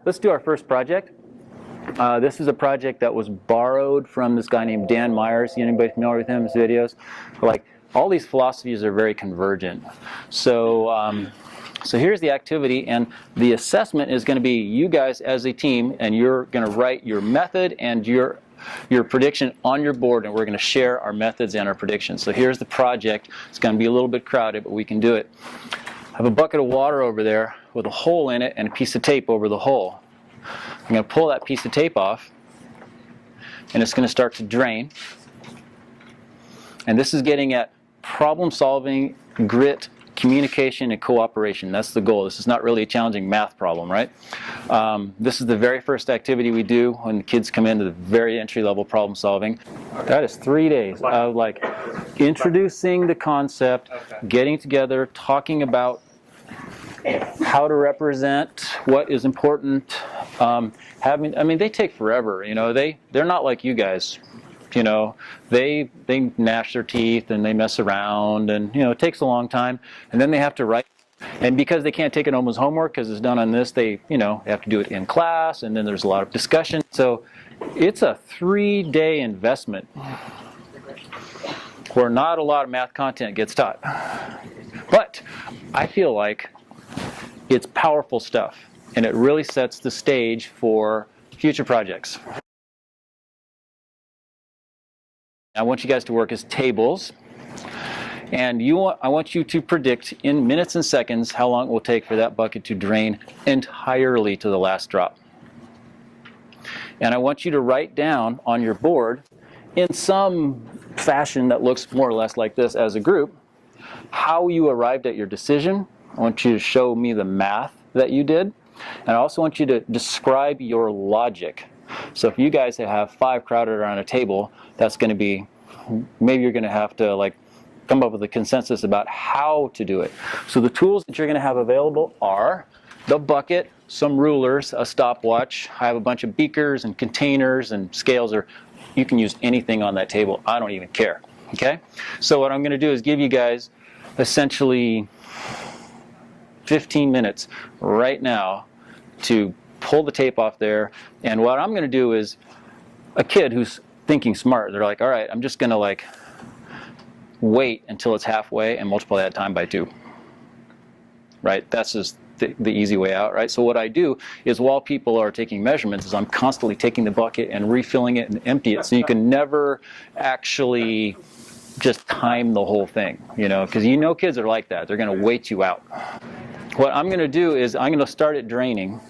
let's do our first project. This is a project that was borrowed from this guy named Dan Myers. Anybody familiar with him, his videos? Like, all these philosophies are very convergent. So, so here's the activity, and the assessment is going to be you guys as a team, and you're going to write your method and your prediction on your board, and we're going to share our methods and our predictions. So here's the project. It's going to be a little bit crowded, but we can do it. I have a bucket of water over there with a hole in it and a piece of tape over the hole. I'm going to pull that piece of tape off, and it's going to start to drain. And this is getting at problem solving, grit, communication, and cooperation. That's the goal. This is not really a challenging math problem, right? This is the very first activity we do when the kids come into the very entry-level problem solving. That is 3 days of like introducing the concept, getting together, talking about how to represent what is important. I mean, they take forever. You know, they're not like you guys. You know, they gnash their teeth and they mess around, and you know, it takes a long time. And then they have to write. And because they can't take it home as homework because it's done on this, they have to do it in class, and then there's a lot of discussion. So it's a 3-day investment where not a lot of math content gets taught. But I feel like it's powerful stuff, and it really sets the stage for future projects. I want you guys to work as tables, and I want you to predict in minutes and seconds how long it will take for that bucket to drain entirely to the last drop. And I want you to write down on your board in some fashion that looks more or less like this as a group how you arrived at your decision. I want you to show me the math that you did, and I also want you to describe your logic. So if you guys have 5 crowded around a table, that's going to be, maybe you're going to have to like come up with a consensus about how to do it. So the tools that you're going to have available are the bucket, some rulers, a stopwatch. I have a bunch of beakers and containers and scales, or you can use anything on that table. I don't even care. Okay? So what I'm going to do is give you guys essentially 15 minutes right now to pull the tape off there. And what I'm going to do is, a kid who's thinking smart, they're like, all right, I'm just going to like wait until it's halfway and multiply that time by 2. Right? That's just the easy way out, right? So what I do is, while people are taking measurements, is I'm constantly taking the bucket and refilling it and empty it, so you can never actually just time the whole thing, you know, because you know kids are like that. They're going to wait you out. What I'm going to do is I'm going to start it draining,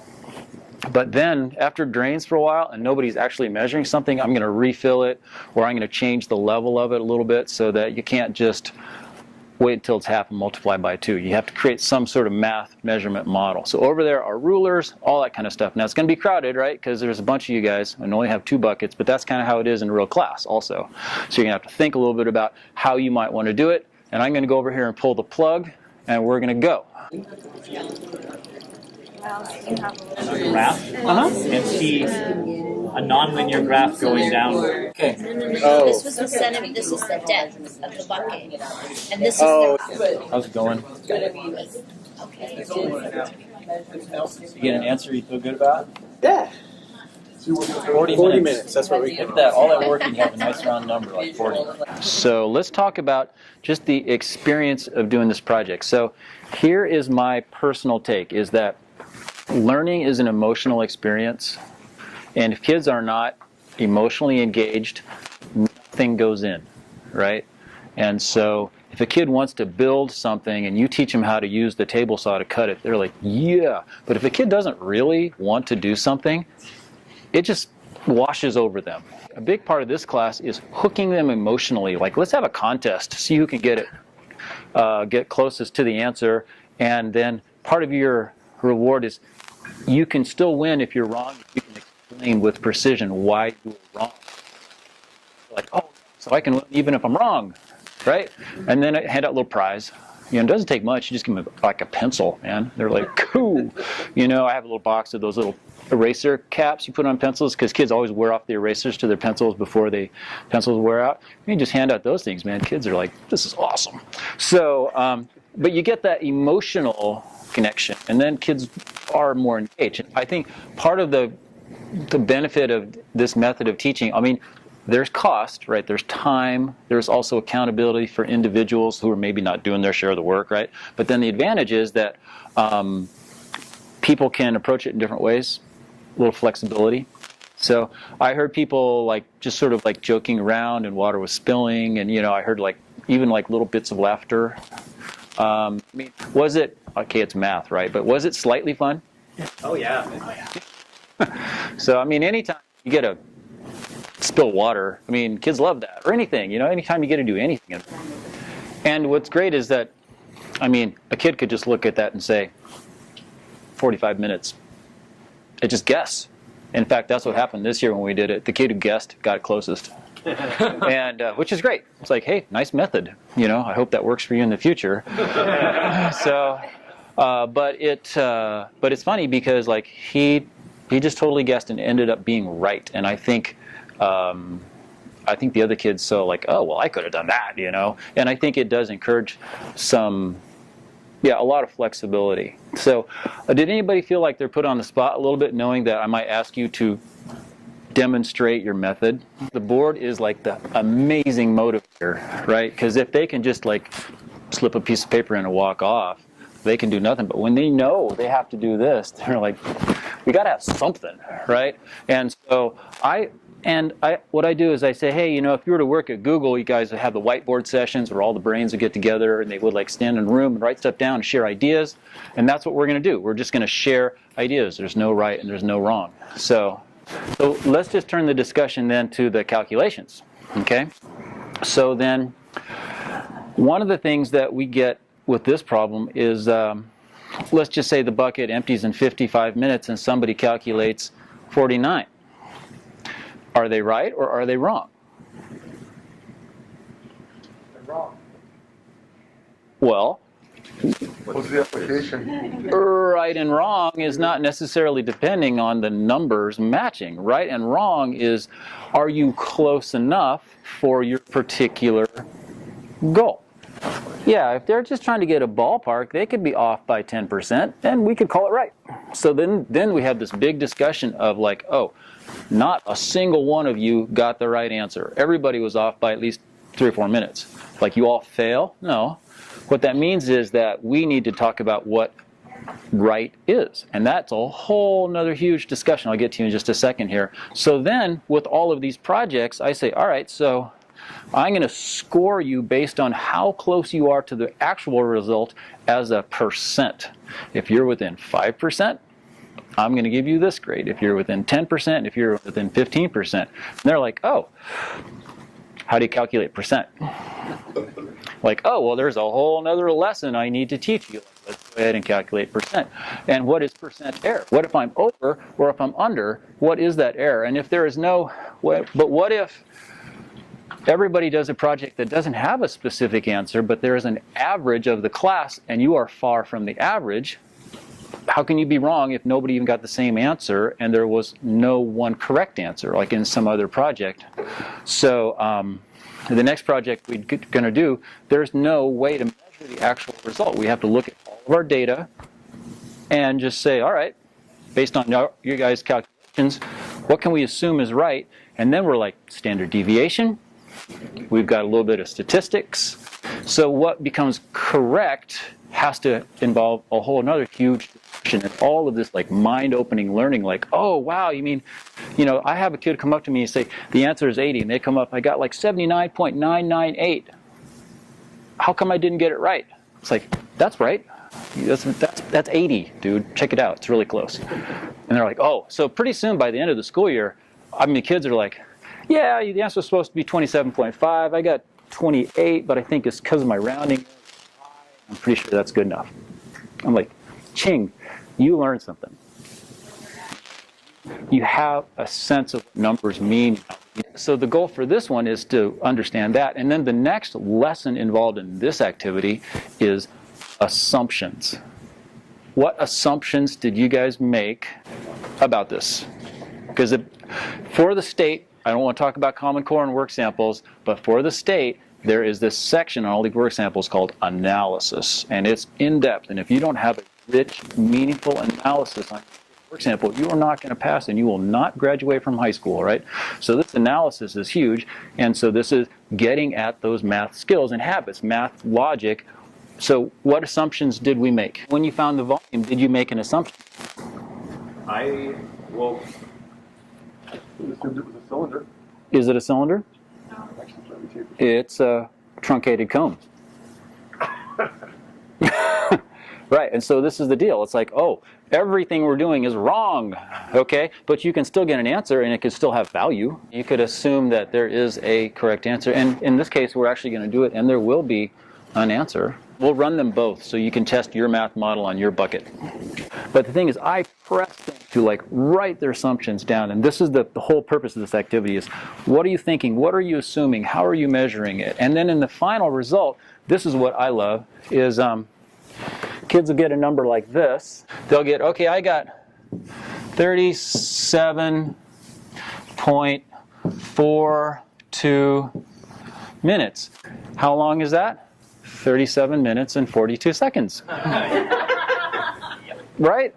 but then after it drains for a while and nobody's actually measuring something, I'm going to refill it, or I'm going to change the level of it a little bit, so that you can't just wait until it's half and multiply by 2. You have to create some sort of math measurement model. So over there are rulers, all that kind of stuff. Now it's going to be crowded, right? Because there's a bunch of you guys and only have 2 buckets, but that's kind of how it is in real class also. So you're going to have to think a little bit about how you might want to do it. And I'm going to go over here and pull the plug, and we're going to go. Graph and see a nonlinear graph going downward. Okay. Oh. This was the center. This is the depth of the bucket, and this is the. How's it going? Okay. You get an answer you feel good about? Yeah. 40 minutes. That's what we get. That all that work, you have a nice round number like 40. So let's talk about just the experience of doing this project. So here is my personal take: is that learning is an emotional experience, and if kids are not emotionally engaged, nothing goes in, right? And so if a kid wants to build something and you teach them how to use the table saw to cut it, they're like, yeah. But if a kid doesn't really want to do something, it just washes over them. A big part of this class is hooking them emotionally. Like, let's have a contest, see who can get it, get closest to the answer, and then part of your reward is you can still win if you're wrong. You can explain with precision why you were wrong. Like, oh, so I can win even if I'm wrong, right? And then I hand out a little prize. You know, it doesn't take much. You just give them like a pencil, man. They're like, cool. You know, I have a little box of those little eraser caps you put on pencils, because kids always wear off the erasers to their pencils before the pencils wear out. You can just hand out those things, man. Kids are like, this is awesome. So, but you get that emotional connection, and then kids are more engaged. I think part of the benefit of this method of teaching, I mean, there's cost, right? There's time. There's also accountability for individuals who are maybe not doing their share of the work, right? But then the advantage is that people can approach it in different ways, a little flexibility. So I heard people like just sort of like joking around and water was spilling, and I heard like even like little bits of laughter. I mean, was it, okay, it's math, right? But was it slightly fun? Oh yeah. So I mean, anytime you get a spill water, I mean, kids love that, or anything, anytime you get to do anything. And what's great is that, I mean, a kid could just look at that and say, 45 minutes. And just guess. In fact, that's what happened this year when we did it. The kid who guessed got it closest. And which is great. It's like, hey, nice method. I hope that works for you in the future. So, but it's funny because like he just totally guessed and ended up being right. And I think the other kids saw like, oh, well, I could have done that, And I think it does encourage a lot of flexibility. So did anybody feel like they're put on the spot a little bit, knowing that I might ask you to demonstrate your method? The board is like the amazing motivator, right? Because if they can just like slip a piece of paper in and walk off, they can do nothing. But when they know they have to do this, they're like, we got to have something, right? And so what I do is I say, hey, if you were to work at Google, you guys would have the whiteboard sessions where all the brains would get together and they would like stand in a room and write stuff down and share ideas. And that's what we're going to do. We're just going to share ideas. There's no right and there's no wrong. So let's just turn the discussion then to the calculations. Okay? So then one of the things that we get with this problem is, let's just say the bucket empties in 55 minutes and somebody calculates 49. Are they right or are they wrong? They're wrong. Well, What's the application? right and wrong is not necessarily depending on the numbers matching. Right and wrong is, are you close enough for your particular goal? Yeah, if they're just trying to get a ballpark, they could be off by 10%, and we could call it right. So then we have this big discussion of like, oh, not a single one of you got the right answer. Everybody was off by at least 3 or 4 minutes. Like, you all fail? No. What that means is that we need to talk about what right is. And that's a whole nother huge discussion I'll get to in just a second here. So then, with all of these projects, I say, all right, so I'm going to score you based on how close you are to the actual result as a percent. If you're within 5%, I'm going to give you this grade. If you're within 10%, if you're within 15%. And they're like, oh, how do you calculate percent? Like, oh, well, there's a whole other lesson I need to teach you. Let's go ahead and calculate percent. And what is percent error? What if I'm over or if I'm under? What is that error? And if there is no, but what if everybody does a project that doesn't have a specific answer, but there is an average of the class and you are far from the average? How can you be wrong if nobody even got the same answer and there was no one correct answer, like in some other project? So the next project we're going to do, there's no way to measure the actual result. We have to look at all of our data and just say, all right, based on your guys' calculations, what can we assume is right? And then we're like, standard deviation. We've got a little bit of statistics. So what becomes correct has to involve a whole another huge discussion and all of this like mind-opening learning, like, oh, wow, you mean, I have a kid come up to me and say, the answer is 80, and they come up, I got like 79.998. How come I didn't get it right? It's like, that's right. That's 80, dude. Check it out. It's really close. And they're like, oh, so pretty soon by the end of the school year, I mean, the kids are like, yeah, the answer was supposed to be 27.5. I got 28, but I think it's because of my rounding. I'm pretty sure that's good enough. I'm like, Ching, you learned something. You have a sense of what numbers mean. So the goal for this one is to understand that. And then the next lesson involved in this activity is assumptions. What assumptions did you guys make about this? Because for the state, I don't want to talk about Common Core and work samples, but for the state, there is this section on all these work samples called analysis, and it's in-depth. And if you don't have a rich, meaningful analysis on, for example, you are not going to pass and you will not graduate from high school, right? So this analysis is huge, and so this is getting at those math skills and habits, math logic. So what assumptions did we make? When you found the volume, did you make an assumption? Well, This is a cylinder. Is it a cylinder? It's a truncated cone. Right, and so this is the deal. It's like, oh, everything we're doing is wrong, okay? But you can still get an answer, and it could still have value. You could assume that there is a correct answer, and in this case, we're actually going to do it, and there will be an answer. We'll run them both, so you can test your math model on your bucket. But the thing is, I press them to like write their assumptions down, and this is the whole purpose of this activity is, what are you thinking? What are you assuming? How are you measuring it? And then in the final result, this is what I love, is kids will get a number like this. They'll get, okay, I got 37.42 minutes. How long is that? 37 minutes and 42 seconds. Right?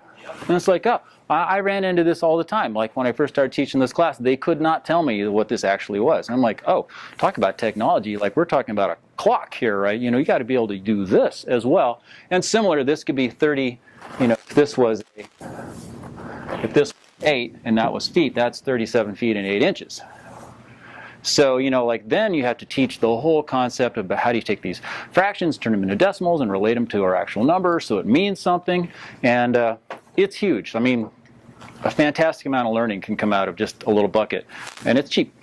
And it's like, oh, I ran into this all the time. Like when I first started teaching this class, they could not tell me what this actually was. And I'm like, oh, talk about technology. Like we're talking about a clock here, right? You know, you got to be able to do this as well. And similar, this could be 30, you know, if this was 8 and that was feet, that's 37 feet and 8 inches. So, you know, like then you have to teach the whole concept about how do you take these fractions, turn them into decimals, and relate them to our actual numbers so it means something. And it's huge. I mean, a fantastic amount of learning can come out of just a little bucket, and it's cheap.